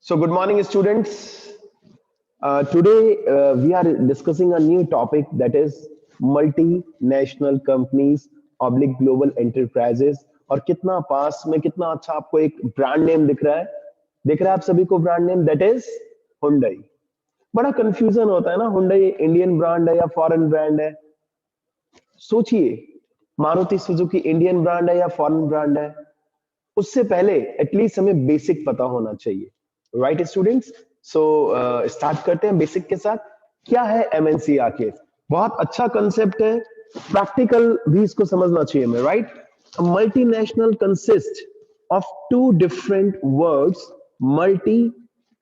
So, good morning, students. Today, we are discussing a new topic that is multinational companies, oblique global enterprises. और कितना पास में कितना अच्छा आपको एक ब्रांड नेम दिख रहा है आप सभी को brand name that is Hyundai. बड़ा कंफ्यूजन होता है ना, हुंडई इंडियन ब्रांड है या फॉरेन ब्रांड है। सोचिए, मारुति सुजुकी इंडियन ब्रांड है या फॉरेन ब्रांड है। उससे पहले एटलीस्ट हमें बेसिक पता होना चाहिए, राइट स्टूडेंट्स। सो स्टार्ट करते हैं बेसिक के साथ। क्या है एमएनसी आखिर? बहुत अच्छा कंसेप्ट है, प्रैक्टिकल भी इसको समझना चाहिए हमें, right. Multinational consist of two different words, multi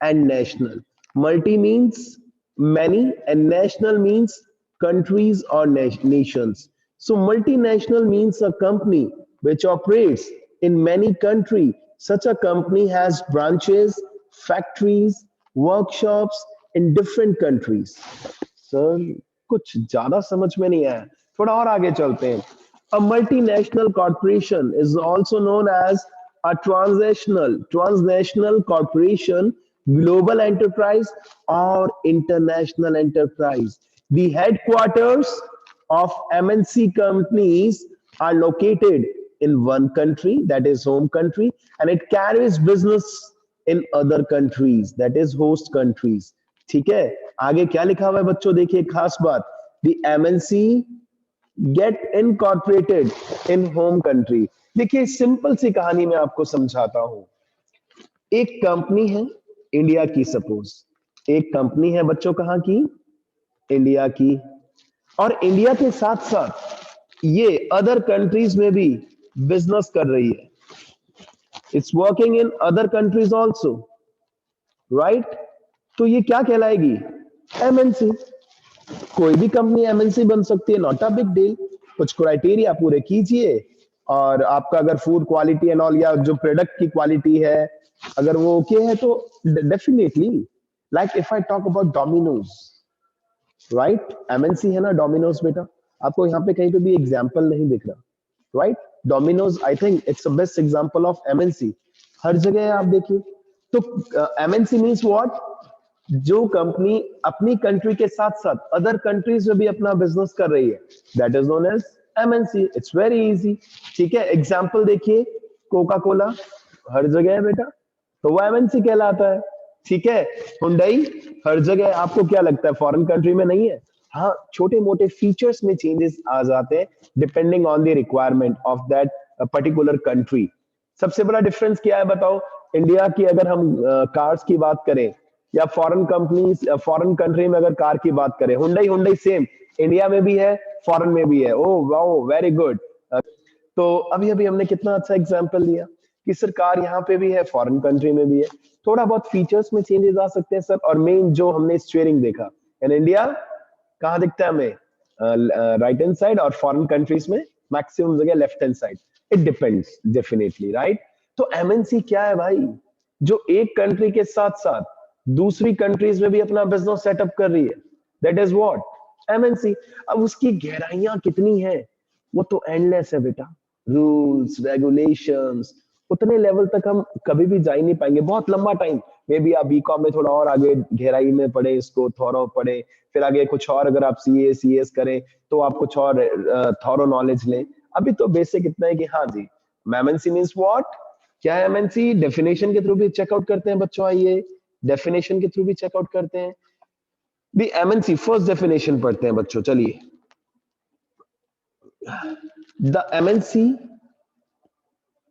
and national. Multi means many and national means countries or nations. So multinational means a company which operates in many countries. Such a company has branches, factories, workshops in different countries. Sir कुछ ज्यादा समझ में नहीं आया, थोड़ा और आगे चलते हैं। A multinational corporation is also known as a transnational corporation, global enterprise, or international enterprise. The headquarters of MNC companies are located in one country, that is home country, and it carries business in other countries, that is host countries. ठीक है, आगे क्या लिखा हुआ है बच्चों? देखिए खास बात, the MNC get incorporated in home country. देखिए सिंपल सी कहानी मैं आपको समझाता हूं। एक कंपनी है इंडिया की, सपोज एक कंपनी है बच्चों, कहां की? इंडिया की। और इंडिया के साथ साथ ये अदर कंट्रीज में भी बिजनेस कर रही है। It's working in other countries also, right. तो ये क्या कहलाएगी? एमएनसी। कोई भी कंपनी एमएनसी बन सकती है, नॉट अ बिग डील। कुछ क्राइटेरिया पूरे कीजिए और आपका अगर फूड क्वालिटी एंड ऑल या जो प्रोडक्ट की क्वालिटी है अगर वो ओके है तो definitely. Like if I talk about Domino's, right, MNC है ना डोमिनोज बेटा। आपको यहाँ पे कहीं पे भी एग्जाम्पल नहीं दिख रहा, right. Domino's I think it's the best example of MNC. हर जगह है, आप देखिए। तो एमएनसी मीन्स व्हाट? जो कंपनी अपनी कंट्री के साथ साथ अदर कंट्रीज में भी अपना बिजनेस कर रही है, that is known as MNC. It's very easy, ठीक है। एग्जांपल देखिए, कोका कोला हर जगह है बेटा, तो वो एमएनसी कहलाता है, ठीक है। हुंडई हर जगह। आपको क्या लगता है फॉरेन कंट्री में नहीं है? हाँ, छोटे मोटे फीचर्स में चेंजेस आ जाते हैं depending on the requirement of that particular country. सबसे बड़ा डिफरेंस क्या है बताओ? इंडिया की अगर हम कार्स की बात करें या फॉरेन कंपनीज फॉरेन कंट्री में अगर कार की बात करें, हुंडई हुंडई सेम इंडिया में भी है फॉरेन में भी है। Oh wow, very good. तो अभी अभी हमने कितना अच्छा एग्जांपल लिया कि सर कार यहाँ पे भी है फॉरेन कंट्री में भी है। थोड़ा बहुत फीचर्स में चेंजेस आ सकते हैं सर। और मेन जो हमने स्टीयरिंग देखा इन इंडिया कहाँ दिखता है हमें? राइट हैंड साइड, और फॉरेन कंट्रीज में मैक्सिमम जगह left hand side. It depends definitely, right. तो एमएनसी क्या है भाई? जो एक कंट्री के साथ साथ दूसरी कंट्रीज में भी अपना बिजनेस सेटअप कर रही है, दैट इज व्हाट एमएनसी। अब उसकी गहराइयां कितनी है वो तो एंडलेस है बेटा। रूल्स रेगुलेशंस उतने लेवल तक हम कभी भी जा ही नहीं पाएंगे, बहुत लंबा टाइम। मे बी आप बीकॉम में थोड़ा और आगे गहराई में पढ़े, इसको थॉरो पढ़े, फिर आगे कुछ और अगर आप सीएस करें तो आप कुछ और थॉरो नॉलेज लें। अभी तो बेसिक इतना है कि हाँ जी, एमएनसी मींस व्हाट। क्या है एमएनसी? डेफिनेशन के थ्रू भी चेकआउट करते हैं बच्चों। आइए डेफिनेशन के थ्रू भी चेकआउट करते हैं। दी एमएनसी फर्स्ट डेफिनेशन पढ़ते हैं बच्चों, चलिए। The MNC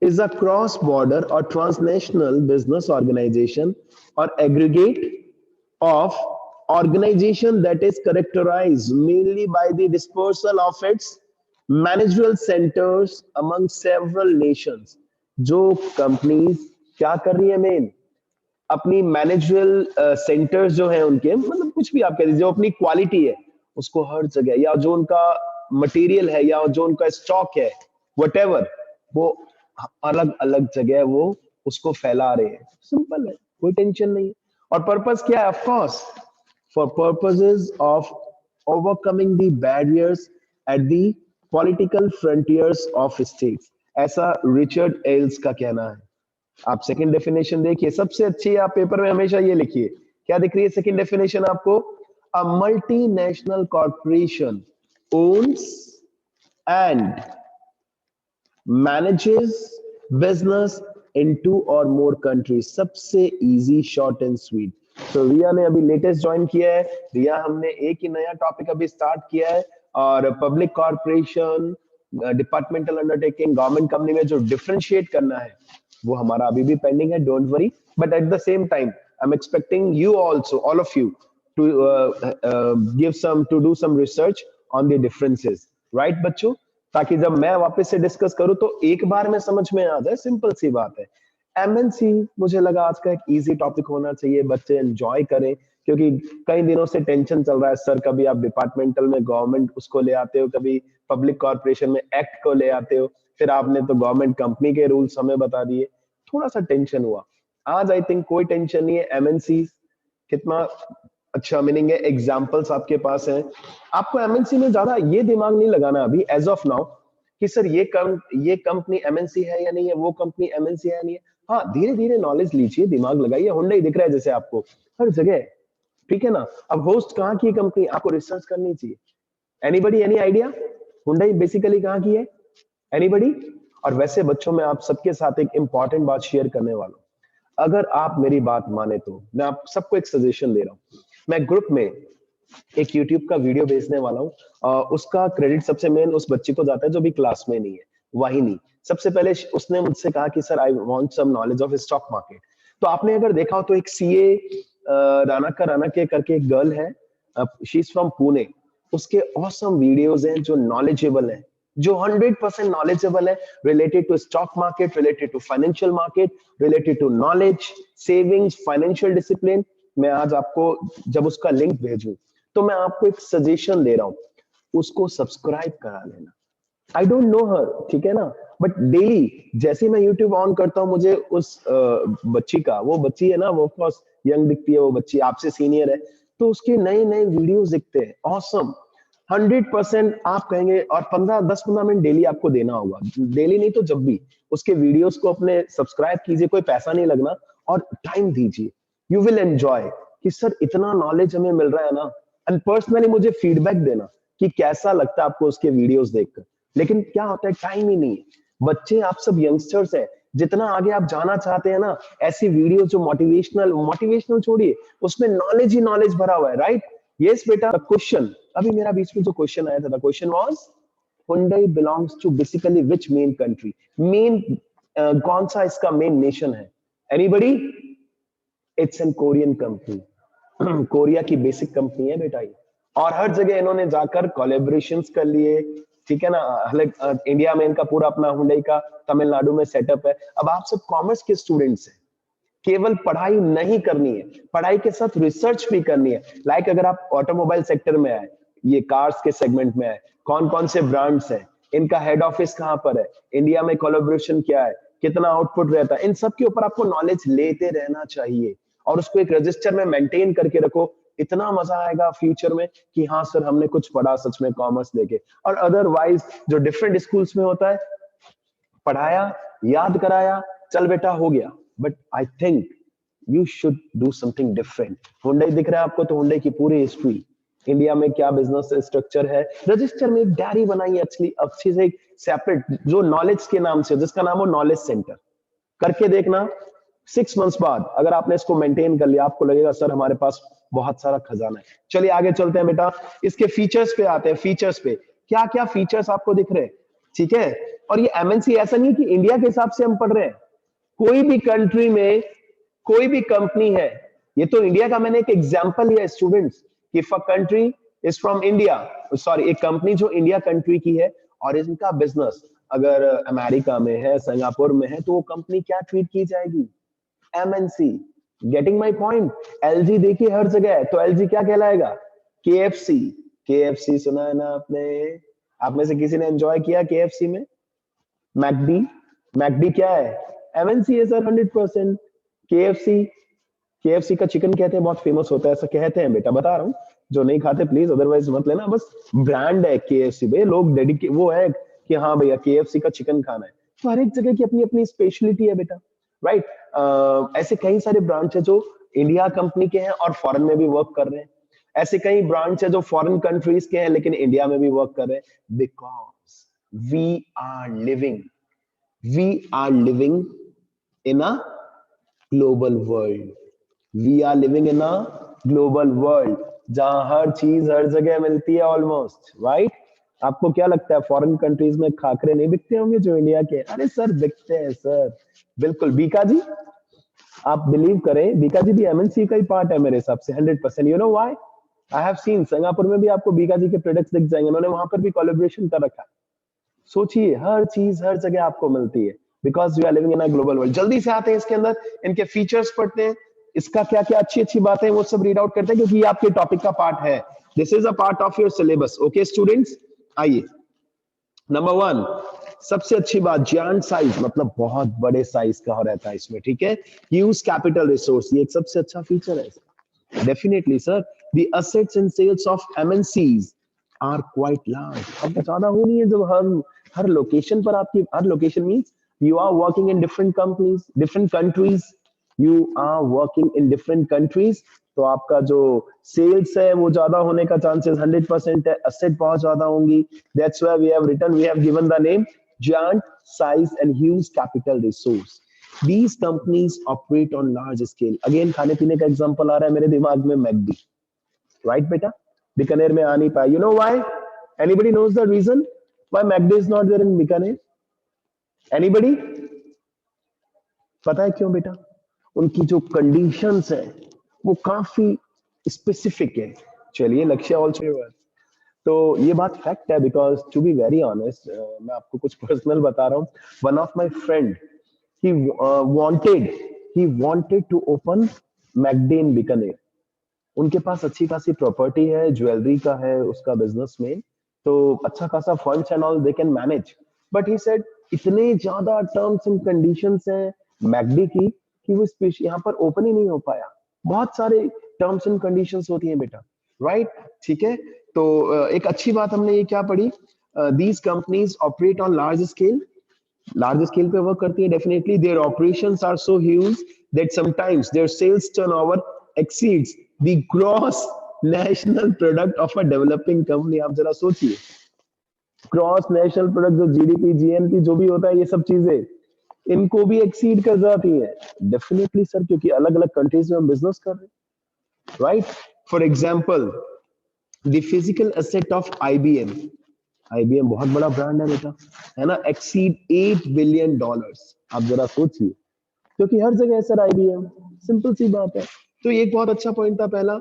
is a cross-border or transnational business organization or aggregate of organization that is characterized mainly by the dispersal of its managerial centers among several nations। जो companies क्या कर रही है main? अपनी मैनेजरल सेंटर्स जो है उनके, मतलब कुछ भी आप कह दीजिए, जो अपनी क्वालिटी है उसको हर जगह, या जो उनका मटेरियल है या जो उनका स्टॉक है व्हाटएवर, वो अलग अलग जगह वो उसको फैला रहे हैं। सिंपल है, कोई टेंशन नहीं। और पर्पस क्या है? Of course for purposes of overcoming the barriers at the political frontiers of states, ऐसा रिचर्ड एल्स का कहना है। आप सेकंड डेफिनेशन देखिए, सबसे अच्छी आप पेपर में हमेशा ये लिखिए, क्या दिख रही है सेकंड डेफिनेशन आपको? A multinational corporation owns and manages business in two or more countries. सबसे easy, short and sweet. तो रिया ने अभी लेटेस्ट ज्वाइन किया है। रिया, हमने एक ही नया टॉपिक अभी स्टार्ट किया है, और public corporation, departmental undertaking, government company में जो डिफरेंशिएट करना है वो हमारा अभी भी पेंडिंग है, don't worry. But at the same time I am expecting you also, all of you, to give some, to do some research on the differences, right बच्चों? ताकि जब मैं वापस से डिस्कस करूं तो एक बार में समझ में आ जाए, सिंपल सी बात है। एमएनसी मुझे लगा आज का एक इजी टॉपिक होना चाहिए, बच्चे एंजॉय करें, क्योंकि कई दिनों से टेंशन चल रहा है सर, कभी आप डिपार्टमेंटल में गवर्नमेंट उसको ले आते हो, कभी पब्लिक कॉर्पोरेशन में एक्ट को ले आते हो, फिर आपने तो गवर्नमेंट कंपनी के रूल्स हमें बता दिए, थोड़ा सा टेंशन हुआ। आज आई थिंक कोई टेंशन नहीं है। एमएनसी कितना अच्छा मीनिंग है, एग्जाम्पल्स आपके पास है। आपको एमएनसी में ज्यादा ये दिमाग नहीं लगाना अभी एज ऑफ नाउ कि सर ये कंपनी एमएनसी है या नहीं है, वो कंपनी एमएनसी है या नहीं है। हाँ, धीरे धीरे नॉलेज लीजिए, दिमाग लगाइए। हुंडई दिख रहा है जैसे आपको हर जगह, ठीक है ना? अब होस्ट कहाँ की कंपनी, आपको रिसर्च करनी चाहिए। Anybody, any idea Hyundai basically कहाँ की है? एनीबडी? और वैसे बच्चों में आप सबके साथ एक इंपॉर्टेंट बात शेयर करने वाला हूं। अगर आप मेरी बात माने तो मैं आप सबको एक सजेशन दे रहा हूं। मैं ग्रुप में एक यूट्यूब का वीडियो भेजने वाला हूँ, उसका क्रेडिट सबसे मेन उस बच्चे को जाता है जो भी क्लास में नहीं है, वाहिनी। सबसे पहले उसने मुझसे कहा कि sir I want some knowledge of stock market. तो आपने अगर देखा हो तो एक सीए राना के करके एक गर्ल है, शी इज फ्रॉम पुणे। उसके ऑसम वीडियोस हैं जो नॉलेजेबल हैं, जो 100% नॉलेजेबल है, related to stock market, related to financial market, related to knowledge, savings, financial discipline. मैं आज आपको जब उसका लिंक भेजूं तो मैं आपको एक सजेशन दे रहा हूं, उसको सब्सक्राइब करा लेना। आई डोंट नो हर, ठीक है ना? बट डेली जैसे मैं यूट्यूब ऑन करता हूं, मुझे उस बच्ची का, वो बच्ची है ना, वो ऑफकोर्स यंग दिखती है, वो बच्ची आपसे सीनियर है, तो उसके नए नए वीडियोस दिखते हैं, ऑसम। 100% आप कहेंगे, और 10-15 मिनट डेली आपको देना होगा, डेली नहीं तो जब भी उसके वीडियोस को अपने सब्सक्राइब कीजिए, कोई पैसा नहीं लगना, और टाइम दीजिए। यू विल एंजॉय कि सर इतना नॉलेज हमें मिल रहा है ना। एंड पर्सनली मुझे फीडबैक देना कि कैसा लगता है आपको उसके वीडियोस देखकर। लेकिन क्या होता है, टाइम ही नहीं है। बच्चे आप सब यंगस्टर्स हैं, जितना आगे आप जाना चाहते हैं ना, ऐसी वीडियो जो मोटिवेशनल छोड़िए, उसमें नॉलेज ही नॉलेज भरा हुआ है, राइट? यस बेटा। क्वेश्चन अभी मेरा बीच में जो क्वेश्चन आया था, question was Hyundai belongs to basically which main country? Main कौन सा इसका मेन नेशन है? Anybody? It's an Korean company. Korea की बेसिक कंपनी है बेटा ये, और हर जगह इन्होंने जाकर कोलैबोरेशंस कर लिए, ठीक है ना? इंडिया में इनका पूरा अपना हुंडई का तमिलनाडु में सेटअप है। अब आप सब कॉमर्स के स्टूडेंट्स हैं, केवल पढ़ाई नहीं करनी है, पढ़ाई के साथ रिसर्च भी करनी है। लाइक अगर आप ऑटोमोबाइल सेक्टर में आए, ये कार्स के सेगमेंट में आए, कौन कौन से ब्रांड्स हैं, इनका हेड ऑफिस कहां पर है, इंडिया में कोलैबोरेशन क्या है, कितना आउटपुट रहता है, इन सब के ऊपर आपको नॉलेज लेते रहना चाहिए, और उसको एक रजिस्टर में मेंटेन करके रखो। इतना मजा आएगा फ्यूचर में कि हाँ सर हमने कुछ पढ़ा सच में कॉमर्स लेके। और अदरवाइज जो डिफरेंट स्कूल्स में होता है, पढ़ाया, याद कराया, चल बेटा हो गया। But I think you should do something different. Hyundai दिख रहा है आपको, तो हुंडई की पूरी हिस्ट्री, इंडिया में क्या बिजनेस स्ट्रक्चर है, रजिस्टर में एक डायरी बनाई एक्चुअली अच्छी से, एक सेपरेट जो नॉलेज के नाम से, जिसका नाम हो नॉलेज सेंटर, करके देखना। 6 मंथ्स बाद अगर आपने इसको मेंटेन कर लिया, आपको लगेगा सर हमारे पास बहुत सारा खजाना है। चलिए आगे चलते हैं बेटा, इसके फीचर्स पे आते हैं। फीचर्स पे क्या क्या फीचर्स आपको दिख रहे हैं, ठीक है? और ये एमएनसी ऐसा नहीं है कि इंडिया के हिसाब से हम पढ़ रहे हैं, कोई भी कंट्री में कोई भी कंपनी है, ये तो इंडिया का मैंने एक एग्जांपल लिया students, if a country is from India, sorry एक कंपनी जो इंडिया कंट्री की है, और इनका बिजनेस अगर अमेरिका में है, सिंगापुर में है, तो वो कंपनी क्या ट्रीट की जाएगी? MNC. Getting my point? LG देखिए हर जगह है, तो एलजी क्या कहलाएगा? केएफसी। केएफसी सुना है ना आपने? आप में से किसी ने एंजॉय किया केएफसी में? मैकडी, मैकडी क्या है? एमएनसी है सर 100%। केएफसी, केएफसी का चिकन कहते हैं बहुत फेमस होता है, ऐसा कहते हैं बेटा, बता रहा हूँ। जो नहीं खाते प्लीज अदरवाइज मत लेना, बस ब्रांड है केएफसी भाई, लोग डेडिकेट वो है कि हाँ भैया केएफसी का चिकन खाना है। तो हर एक जगह की अपनी अपनी स्पेशलिटी है बेटा। राइट। ऐसे कई सारे ब्रांच है जो इंडिया कंपनी के हैं और फॉरेन में भी वर्क कर रहे हैं। ऐसे कई ब्रांच है जो फॉरेन कंट्रीज के हैं लेकिन इंडिया में भी वर्क कर रहे हैं, because we are living we are living in a global world. We are living in a global world जहां हर चीज हर जगह मिलती है ऑलमोस्ट, राइट। आपको क्या लगता है फॉरेन कंट्रीज में खाकरे नहीं बिकते होंगे जो इंडिया के? अरे सर बिकते हैं सर, बिल्कुल। बीका जी, आप बिलीव करें, बीका जी भी एमएनसी का ही पार्ट है मेरे हिसाब से 100%। You know why? I have seen Singapore में भी आपको बीका जी के प्रोडक्ट्स दिख जाएंगे, उन्होंने वहां पर भी कोलैबोरेशन कर रखा है। सोचिए हर चीज हर जगह आपको मिलती है, because we are living in a global world. जल्दी से आते हैं इसके अंदर, इनके फीचर्स पढ़ते हैं, इसका क्या क्या अच्छी अच्छी बातें हैं वो सब रीड आउट करते हैं, क्योंकि ये आपके टॉपिक का पार्ट है। This is a part of your syllabus. Okay students, आइए। नंबर वन, सबसे अच्छी बात, जायंट साइज, मतलब बहुत बड़े साइज का हो रहता है इसमें, ठीक है। यूज कैपिटल रिसोर्स, ये एक सबसे अच्छा फीचर है इसका। Definitely sir, the assets and sales of MNCs are quite large. अब ज्यादा हो नहीं है जब हर लोकेशन पर आपकी, हर location means you are working in different companies, different countries, you are working in different countries, तो आपका जो सेल्स है वो ज्यादा होने का चांसेस 100% है, एसेट बहुत ज्यादा होंगी। That's why we have given the name giant size and huge capital resource. These companies operate on large scale. Again खाने पीने का एग्जांपल आ रहा है मेरे दिमाग में, मैकडी, राइट बेटा? बीकानेर में आ नहीं पाया। You know why? Anybody knows the reason why McD is not there in Bikaner? Anybody? पता है क्यों बेटा? उनकी जो कंडीशंस है वो काफी स्पेसिफिक है। चलिए, लक्ष्य ऑल्सो। तो ये बात फैक्ट है, because to be very honest, मैं आपको कुछ पर्सनल बता रहा हूँ। One of my friend, he wanted to open McD in Bikaner. उनके पास अच्छी खासी प्रॉपर्टी है, ज्वेलरी का है उसका बिजनेस में, तो अच्छा खासा funds and all they can manage. But he said इतने ज्यादा टर्म्स एंड कंडीशंस हैं मैकडी की कि वो यहाँ पर ओपन ही नहीं हो पाया। बहुत सारे टर्म्स एंड कंडीशंस होती हैं बेटा, राइट? ठीक है, तो एक अच्छी बात हमने ये क्या पढ़ी, these companies operate on large scale पे वर्क करती है। Definitely their operations are so huge that sometimes their sales turnover exceeds the gross national product of a developing company. आप जरा सोचिए, ग्रॉस नेशनल प्रोडक्ट, जो जीडीपी जीएनपी जो भी होता है, ये सब चीजें इनको भी एक्सीड कर जाती है। डेफिनेटली सर, क्योंकि अलग अलग कंट्रीज में हम बिजनेस कर रहे हैं, right? For example, the physical asset of IBM, IBM बहुत बड़ा ब्रांड है बेटा, है ना, एक्सीड $8 बिलियन। आप जरा सोचिए, क्योंकि हर जगह है सर आईबीएम, सिंपल सी बात है। तो ये एक बहुत अच्छा पॉइंट था पहला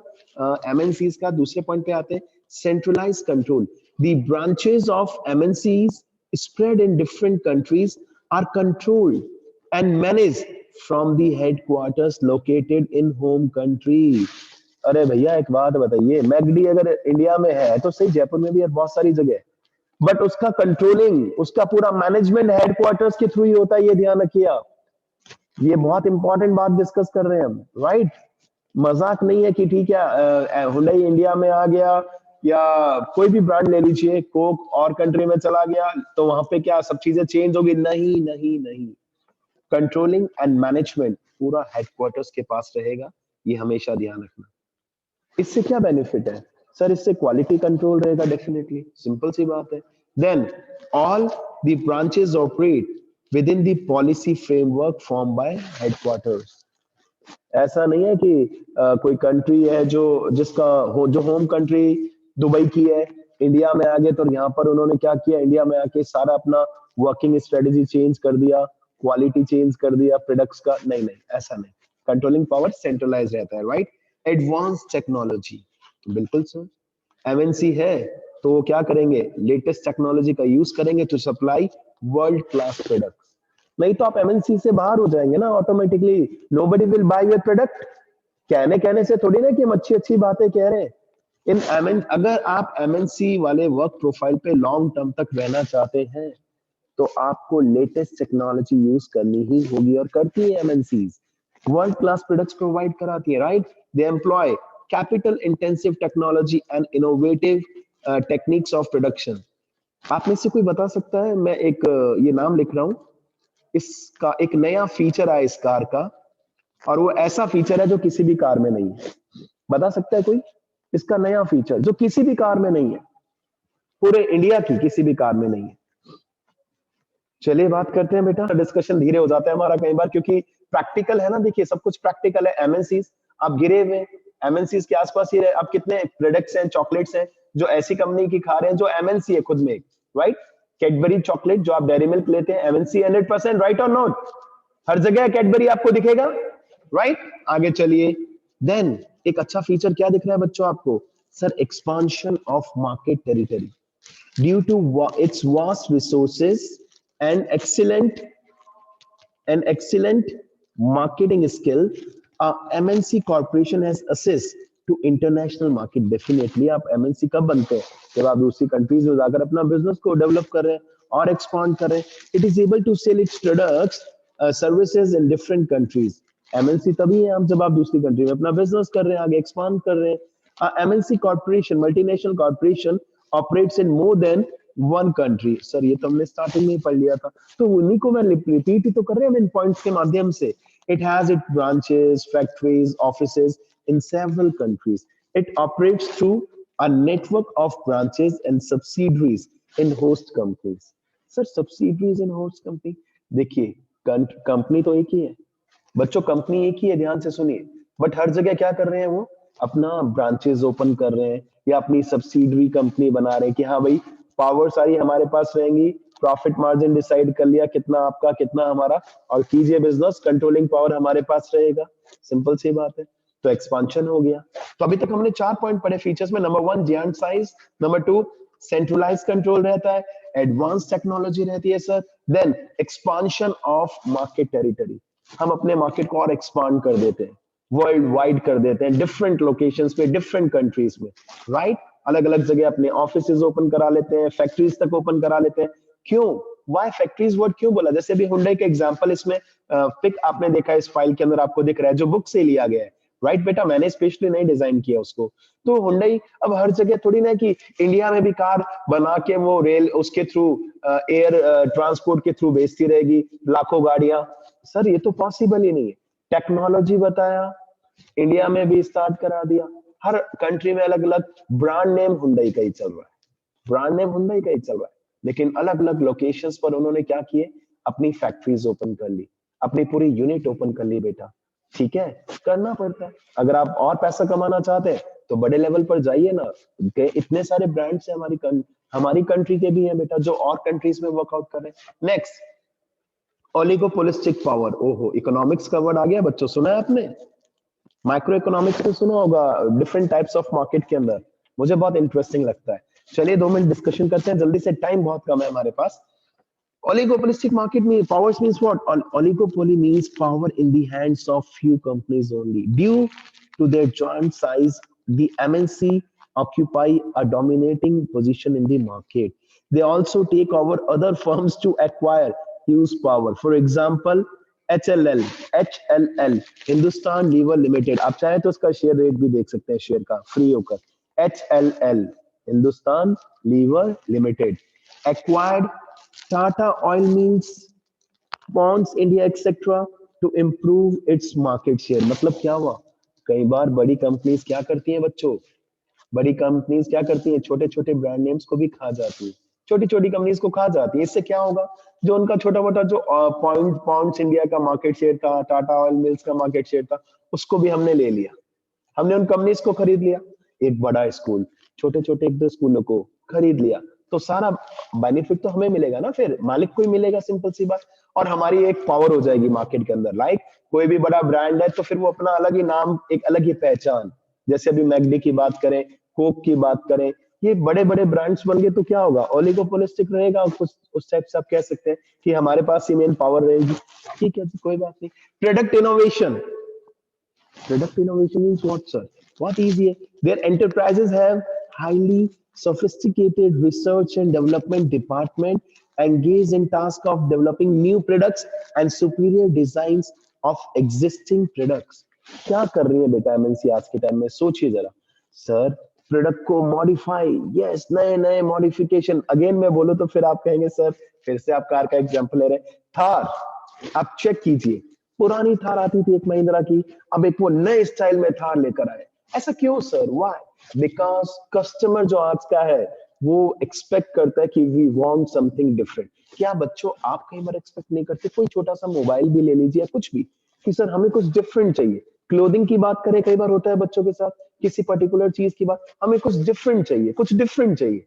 एमएनसीज का। दूसरे पॉइंट पे आते हैं, centralise control. The branches of MNCs spread in different countries are controlled and managed from the headquarters located in home country. अरे भैया एक बात बताइए, मैकडी अगर इंडिया में है तो सही, जयपुर में भी है, बहुत सारी जगह, बट उसका कंट्रोलिंग, उसका पूरा मैनेजमेंट हेडक्वार्टर्स के थ्रू ही होता है, ये ध्यान रखिए आप। ये बहुत इंपॉर्टेंट बात डिस्कस कर रहे हैं हम, राइट? मजाक नहीं है कि ठीक है हुंडई इंडिया में आ गया या कोई भी ब्रांड ले लीजिए, कोक और कंट्री में चला गया तो वहां पे क्या सब चीजें चेंज होगी? नहीं नहीं नहीं, कंट्रोलिंग एंड मैनेजमेंट पूरा हेडक्वार्टर्स के पास रहेगा, ये हमेशा ध्यान रखना। इससे क्या बेनिफिट है सर? इससे क्वालिटी कंट्रोल रहेगा, डेफिनेटली, सिंपल सी बात है। Then all the branches operate within the policy framework form by headquarters. ऐसा नहीं है कि कोई कंट्री है जो होम कंट्री दुबई की है, इंडिया में आ गए तो यहाँ पर उन्होंने क्या किया, इंडिया में आके सारा अपना वर्किंग स्ट्रेटेजी चेंज कर दिया, क्वालिटी चेंज कर दिया प्रोडक्ट्स का। नहीं नहीं, ऐसा नहीं। कंट्रोलिंग पावर सेंट्रलाइज रहता है, राइट? एडवांस टेक्नोलॉजी, बिल्कुल सर। एमएनसी है तो वो क्या करेंगे? लेटेस्ट टेक्नोलॉजी का यूज करेंगे to supply world class product. नहीं तो आप एमएनसी से बाहर हो जाएंगे ना automatically, nobody will buy your product. कहने से थोड़ी ना कि हम अच्छी अच्छी बातें कह रहे हैं। अगर आप एमएनसी वाले वर्क प्रोफाइल पे लॉन्ग टर्म तक रहना चाहते हैं तो आपको लेटेस्ट टेक्नोलॉजी यूज करनी ही होगी, और करती है MNCs. World class products provide कराती है, right? They employ capital intensive technology and innovative techniques of production. आप में से कोई बता सकता है? मैं एक ये नाम लिख रहा हूं, इसका एक नया फीचर आया इस कार का, और वो ऐसा फीचर है जो किसी भी कार में नहीं है। बता सकता है कोई इसका नया फीचर जो किसी भी कार में नहीं है, पूरे इंडिया की किसी भी कार में नहीं है? चलिए बात करते हैं बेटा, डिस्कशन धीरे हो जाता है हमारा कई बार, क्योंकि प्रैक्टिकल है ना। देखिए सब कुछ प्रैक्टिकल है। एमएनसीज आप गिरे हुए, एमएनसीज के आसपास ही रहे। अब कितने प्रोडक्ट्स हैं, चॉकलेट्स हैं जो ऐसी कंपनी की खा रहे हैं जो एमएनसी है खुद में, राइट? कैडबरी चॉकलेट जो आप डेयरी मिल्क लेते हैं, एमएनसी 100%, राइट और नॉट? हर जगह कैडबरी आपको दिखेगा, राइट? आगे चलिए। देन एक अच्छा फीचर क्या दिख रहा है बच्चों आपको? Sir, expansion of market territory due to its vast resources and excellent marketing skill. MNC corporation has access to international market. Definitely आप MNC कब बनते हैं? जब आप दूसरी कंट्रीज में जाकर अपना बिजनेस को डेवलप कर रहे हैं और एक्सपांड कर रहे हैं. It is able to sell its products, services in different countries. MNC तभी है हम जब आप दूसरी कंट्री में अपना बिजनेस कर रहे हैं, आगे एक्सपांड कर रहे हैं. MNC corporation, multinational corporation operates in more than one country. Sir ये तो हमने स्टार्टिंग में ही पढ़ लिया था, तो उन्हीं को मैं रिपीट ही तो कर रहे हैं इन पॉइंट्स के माध्यम से. It has its branches, factories, offices in several countries. It operates through a network of branches and subsidiaries in host companies. Sir subsidiaries in host company, देखिए कंपनी तो एक ही है बच्चों, कंपनी एक ही है, ध्यान से सुनिए, बट हर जगह क्या कर रहे हैं वो? अपना ब्रांचेस ओपन कर रहे हैं या अपनी सब्सिडरी कंपनी बना रहे हैं कि हाँ भाई पावर सारी हमारे पास रहेंगी, प्रॉफिट मार्जिन डिसाइड कर लिया कितना आपका कितना हमारा, और कीजिए बिजनेस, कंट्रोलिंग पावर हमारे पास रहेगा. सिंपल सी बात है. तो एक्सपांशन हो गया. तो अभी तक हमने 4 पॉइंट पढ़े फीचर्स में. Number 1 giant size, number 2 centralise control रहता है, एडवांस टेक्नोलॉजी रहती है sir, then expansion of market territory, हम अपने मार्केट को और एक्सपांड कर देते हैं, वर्ल्ड वाइड कर देते हैं, डिफरेंट लोकेशंस पे, डिफरेंट कंट्रीज में, राइट? अलग अलग जगह अपने ऑफिसेज ओपन करा लेते हैं, फैक्ट्रीज तक ओपन करा लेते हैं. क्यों? व्हाई फैक्ट्रीज वर्ड क्यों बोला? जैसे अभी हुंडई का एग्जांपल इसमें पिक आपने देखा, इस फाइल के अंदर आपको दिख रहा है जो बुक से लिया गया है, राइट बेटा? मैंने स्पेशली नहीं डिजाइन किया उसको. तो हुंडई अब हर जगह थोड़ी ना कि इंडिया में भी कार बना के वो रेल उसके थ्रू एयर ट्रांसपोर्ट के थ्रू भेजती रहेगी लाखों गाड़ियां. सर ये तो पॉसिबल ही नहीं है. टेक्नोलॉजी बताया, इंडिया में भी स्टार्ट करा दिया, हर कंट्री में अलग अलग ब्रांड नेम हुंडई का ही चल रहा है, ब्रांड नेम हुंडई का ही चल रहा है, लेकिन अलग अलग लोकेशंस पर उन्होंने क्या किए? अपनी फैक्ट्रीज ओपन कर ली, अपनी पूरी यूनिट ओपन कर ली बेटा. ठीक है, करना पड़ता है. अगर आप और पैसा कमाना चाहते हैं तो बड़े लेवल पर जाइए ना. इतने सारे ब्रांड्स हैं हमारी कंट्री के भी हैं बेटा जो और कंट्रीज में वर्कआउट कर रहे हैं. Next, oligopolistic power. ओहो, इकोनॉमिक्स का वर्ड आ गया बच्चों, सुना है आपने? माइक्रो इकोनॉमिक्स में सुना होगा, डिफरेंट टाइप्स ऑफ मार्केट के अंदर. मुझे बहुत इंटरेस्टिंग लगता है. चलिए 2 मिनट डिस्कशन करते हैं जल्दी से, टाइम बहुत कम है हमारे पास. Oligopolistic market means powers means what? Oligopoly means power in the hands of few companies only. Due to their joint size, the MNC occupy a dominating position in the market. They also take over other firms to acquire huge power. For example, HLL, Hindustan Lever Limited. आप चाहे तो उसका share rate भी देख सकते हैं share का free होकर. HLL, Hindustan Lever Limited, acquired Tata Oil Mills, Ponds India, etc. to improve its market share. मतलब क्या हुआ? कई बार बड़ी कंपनीज क्या करती हैं बच्चों? बड़ी कंपनीज क्या करती हैं? छोटे छोटे ब्रांड नेम्स को भी खा जाती है, छोटी छोटी कंपनीज को खा जाती है. इससे क्या होगा? जो उनका छोटा मोटा जो पॉन्ड्स इंडिया का मार्केट शेयर था, टाटा ऑयल मिल्स का मार्केट शेयर था, उसको भी हमने ले लिया. हमने उन कंपनीज को खरीद लिया. एक बड़ा स्कूल छोटे छोटे 1-2 स्कूलों को खरीद लिया, तो सारा बेनिफिट तो हमें मिलेगा ना, फिर मालिक को ही मिलेगा, सिंपल सी बात. और हमारी एक पावर हो जाएगी मार्केट के अंदर. लाइक कोई भी बड़ा ब्रांड है तो फिर वो अपना अलग ही नाम, एक अलग ही पहचान, जैसे अभी मैकडी की बात करें, कोक की बात करें, ये बड़े बड़े ब्रांड्स बन गए तो क्या होगा? ओलिगोपोलिस्टिक रहेगा. कुछ उस टाइप से आप कह सकते हैं कि हमारे पास ही मेन पावर रहेगी. ठीक है, कोई बात नहीं. Product innovation. Product innovation means what, sir? What easy? Their enterprises have highly sophisticated research and development department engaged in task of developing new products and superior designs of existing products. क्या कर रही है बेटा MNC आज के time में? सोचिए जरा. सर प्रोडक्ट को मॉडिफाई, यस, नए नए मॉडिफिकेशन. अगेन मैं बोलूं तो फिर आप कहेंगे सर फिर से आप कार का एग्जांपल ले रहे हैं. थार आप चेक कीजिए, पुरानी थार आती थी एक महिंद्रा की, अब एक वो नए स्टाइल में थार लेकर आए। ऐसा क्यों सर? व्हाई? बिकॉज कस्टमर जो आज का है वो एक्सपेक्ट करता है कि वी वांट समथिंग डिफरेंट। क्या बच्चों आप कई बार एक्सपेक्ट नहीं करते? कोई छोटा सा मोबाइल भी ले लीजिए या कुछ भी, कि सर हमें कुछ डिफरेंट चाहिए। क्लोथिंग की बात करें, कई बार होता है बच्चों के साथ, किसी पर्टिकुलर चीज की बात, हमें कुछ डिफरेंट चाहिए, कुछ डिफरेंट चाहिए।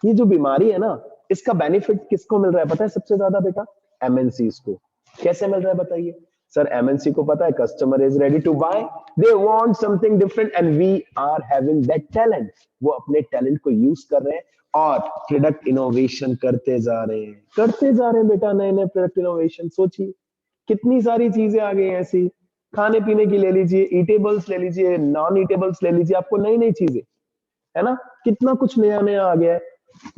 ये जो बीमारी है ना, इसका बेनिफिट किसको मिल रहा है पता है सबसे ज्यादा बेटा? एमएनसीज को। कैसे मिल रहा है बताइए? सर एमएनसी को पता है customer is ready to buy, they want something different and we are having that talent. वो अपने टैलेंट को यूज कर रहे हैं और प्रोडक्ट इनोवेशन करते जा रहे हैं, करते जा रहे हैं बेटा, नए नए प्रोडक्ट इनोवेशन। सोचिए कितनी सारी चीजें आ गई हैं ऐसी, खाने पीने की ले लीजिए, ईटेबल्स ले लीजिए, नॉन ईटेबल्स ले लीजिए, आपको नई नई चीजें, है ना? कितना कुछ नया नया आ गया है।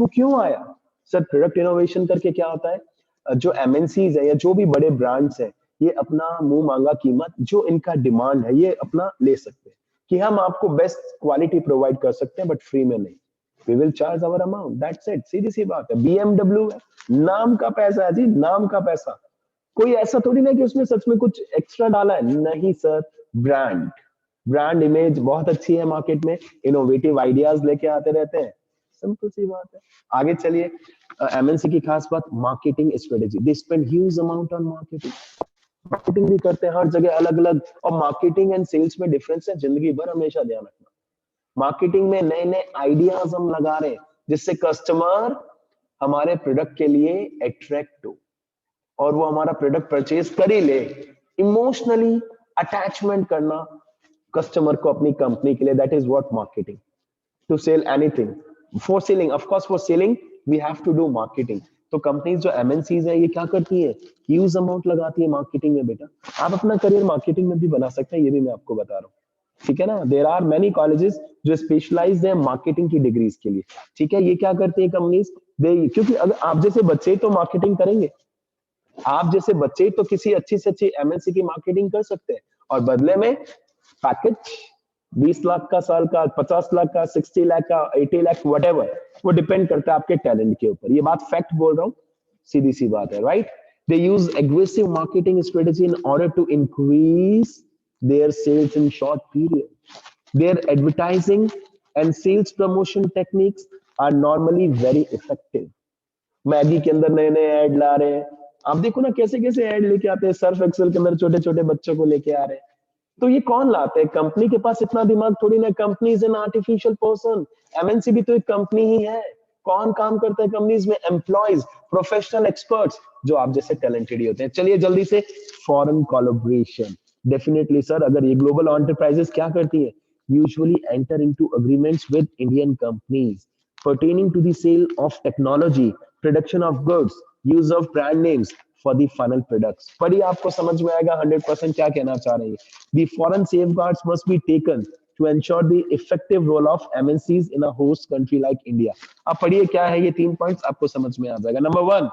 वो क्यों आया? सर प्रोडक्ट इनोवेशन करके क्या होता है, जो एमएनसीज है या जो भी बड़े ब्रांड्स हैं, ये अपना मुंह मांगा कीमत, जो इनका डिमांड है, ये अपना ले सकते हैं कि हम आपको बेस्ट क्वालिटी प्रोवाइड कर सकते हैं बट फ्री में नहीं। We will charge our amount, that's it. सीधी सी बात है। बीएमडब्ल्यू है, नाम का पैसा है जी, नाम का पैसा। कोई ऐसा थोड़ी ना कि उसमें सच में कुछ एक्स्ट्रा डाला है, नहीं सर। ब्रांड, ब्रांड इमेज बहुत अच्छी है मार्केट में, इनोवेटिव आइडियाज लेके आते रहते हैं, सिंपल सी बात है। आगे चलिए, एमएनसी की खास बात, marketing strategy. They spend huge amount on marketing. Marketing भी करते हैं हर जगह अलग अलग, और मार्केटिंग एंड सेल्स में डिफरेंस है, जिंदगी भर हमेशा ध्यान रखना। मार्केटिंग में नए नए आइडियाज हम लगा रहे हैं जिससे कस्टमर हमारे प्रोडक्ट के लिए अट्रैक्ट हो और वो हमारा प्रोडक्ट परचेज कर ही ले। इमोशनली अटैचमेंट करना कस्टमर को अपनी कंपनी के लिए, that is what marketing. To sell anything, for selling, of course for selling we have to do marketing. तो कंपनीज जो एमएनसीज है, ये क्या करती है? ह्यूज अमाउंट लगाती है मार्केटिंग में बेटा। आप अपना करियर मार्केटिंग में भी बना सकते हैं, ये भी मैं आपको बता रहा हूँ, ठीक है ना? देर आर मेनी कॉलेजेस जो स्पेशलाइज्ड है मार्केटिंग की डिग्रीज के लिए, ठीक है? ये क्या करती है कंपनीज, दे, क्योंकि अगर आप जैसे बच्चे तो मार्केटिंग करेंगे, आप जैसे बच्चे तो किसी अच्छी से अच्छी एमएनसी की मार्केटिंग कर सकते हैं, और बदले में पैकेज 20 लाख का साल का, 50 लाख का, 60 लाख का, 80 लाख, वट वो डिपेंड करता है आपके टैलेंट के ऊपर। ये बात फैक्ट बोल रहा हूँ, सीधी सी बात है, right? They use aggressive marketing strategy in order to increase their sales in short period. Their advertising and sales promotion techniques are normally very effective. Maggi के अंदर नए नए ऐड ला रहे हैं, आप देखो ना कैसे कैसे ऐड लेके आते हैं, सर्फ एक्सेल के अंदर छोटे छोटे बच्चों को लेके आ रहे हैं। तो ये कौन लाते हैं? कंपनी के पास इतना दिमाग थोड़ी ना, company is an artificial person. MNC भी तो एक कंपनी ही है। कौन काम करता है कंपनीज में? एम्प्लॉयज, प्रोफेशनल एक्सपर्ट्स, जो आप जैसे टैलेंटेड ही होते हैं। चलिए जल्दी से, फॉरेन कोलैबोरेशन। डेफिनेटली सर, अगर ये ग्लोबल एंटरप्राइजेस क्या करती है, usually enter into agreements with Indian companies pertaining to the sale of technology, production of goods, use of brand names for the final products. पढ़िए, आपको समझ में आएगा 100% क्या कहना चाह रहे हैं। The foreign safeguards must be taken to ensure the effective role of MNCs in a host country like India. अब पढ़िए क्या है ये 3 पॉइंट्स, आपको समझ में आ जाएगा। Number 1,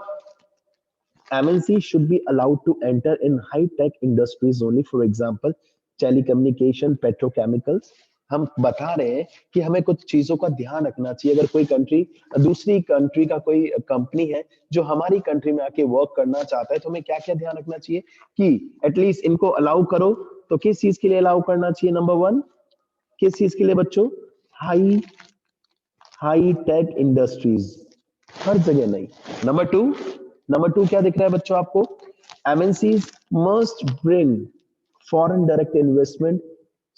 MNC should be allowed to enter in high-tech industries only, for example, telecommunication, petrochemicals। हम बता रहे हैं कि हमें कुछ चीजों का ध्यान रखना चाहिए। अगर कोई कंट्री, दूसरी कंट्री का कोई कंपनी है जो हमारी कंट्री में आके वर्क करना चाहता है, तो हमें क्या क्या ध्यान रखना चाहिए कि एटलीस्ट इनको अलाउ करो। तो किस चीज के लिए अलाउ करना चाहिए? नंबर 1, किस चीज के लिए बच्चों? हाई हाई टेक इंडस्ट्रीज, हर जगह नहीं। नंबर 2 क्या दिख रहा है बच्चों आपको? MNCs must bring foreign direct investment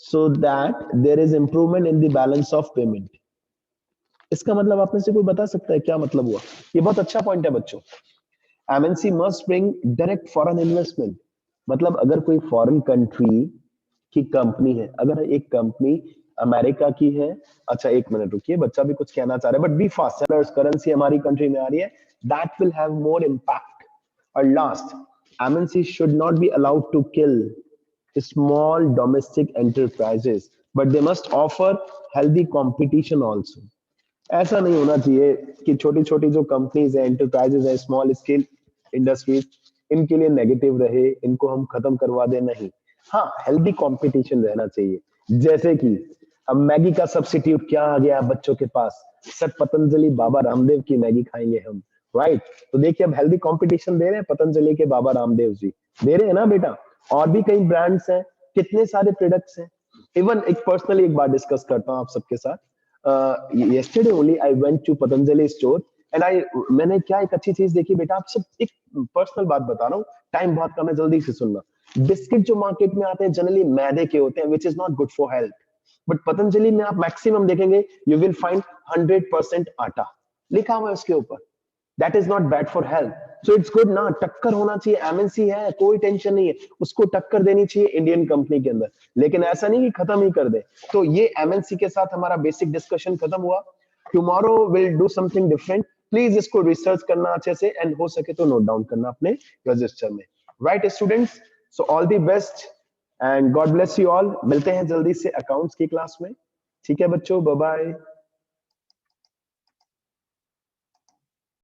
so that there is improvement in the balance of payment। इसका मतलब आप में से कोई बता सकता है क्या मतलब हुआ? ये बहुत अच्छा पॉइंट है बच्चों। MNC must bring direct foreign investment, मतलब अगर कोई फॉरेन कंट्री की कंपनी है, अगर एक कंपनी अमेरिका की है, अच्छा एक मिनट रुकिए, बच्चा भी कुछ कहना चाह रहा है, बट बी फास्ट। करेंसी हमारी कंट्री में आ रही है, that will have more impact. और last, MNC should not be allowed to kill small domestic enterprises, but they must offer healthy competition also। ऐसा नहीं होना चाहिए कि छोटी छोटी जो कंपनीज है, एंटरप्राइजेज है, स्मॉल स्केल इंडस्ट्रीज, इनके लिए नेगेटिव रहे, इनको हम खत्म करवा दे, नहीं। हाँ, हेल्दी कंपटीशन रहना चाहिए। जैसे कि अब मैगी का सब्स्टिट्यूट क्या आ गया बच्चों के पास? सर पतंजलि बाबा रामदेव की मैगी खाएंगे हम, राइट? तो देखिए अब हेल्दी कंपटीशन दे रहे हैं पतंजलि के बाबा रामदेव जी, दे रहे हैं ना बेटा। और भी कई ब्रांड्स हैं, कितने सारे प्रोडक्ट्स हैं। इवन एक पर्सनली एक बार डिस्कस करता हूँ आप सबके साथ। yesterday only I went to Patanjali store and मैंने क्या एक अच्छी चीज देखी बेटा, आप सब एक पर्सनल बात बता रहा हूँ, टाइम बहुत कम है, जल्दी से सुनना। बिस्किट जो मार्केट में आते हैं जनरली मैदे के होते हैं, which is not good for health. But Patanjali में आप मैक्सिमम देखेंगे यू विल फाइंड 100% आटा लिखा हुआ है उसके ऊपर। That is not bad for health. So it's good ना, टक्कर होना चाहिए। एमएनसी है, कोई टेंशन नहीं है, उसको टक्कर देनी चाहिए इंडियन कंपनी के अंदर, लेकिन ऐसा नहीं कि खत्म ही कर दे। तो ये एमएनसी के साथ हमारा बेसिक डिस्कशन खत्म हुआ। Tomorrow will do something different. Please इसको रिसर्च करना अच्छे से, एंड हो सके तो नोट डाउन करना अपने रजिस्टर में। Right students, so all the best and God bless you all. मिलते हैं जल्दी से अकाउंट्स की क्लास में। ठीक है बच्चों, बाय बाय।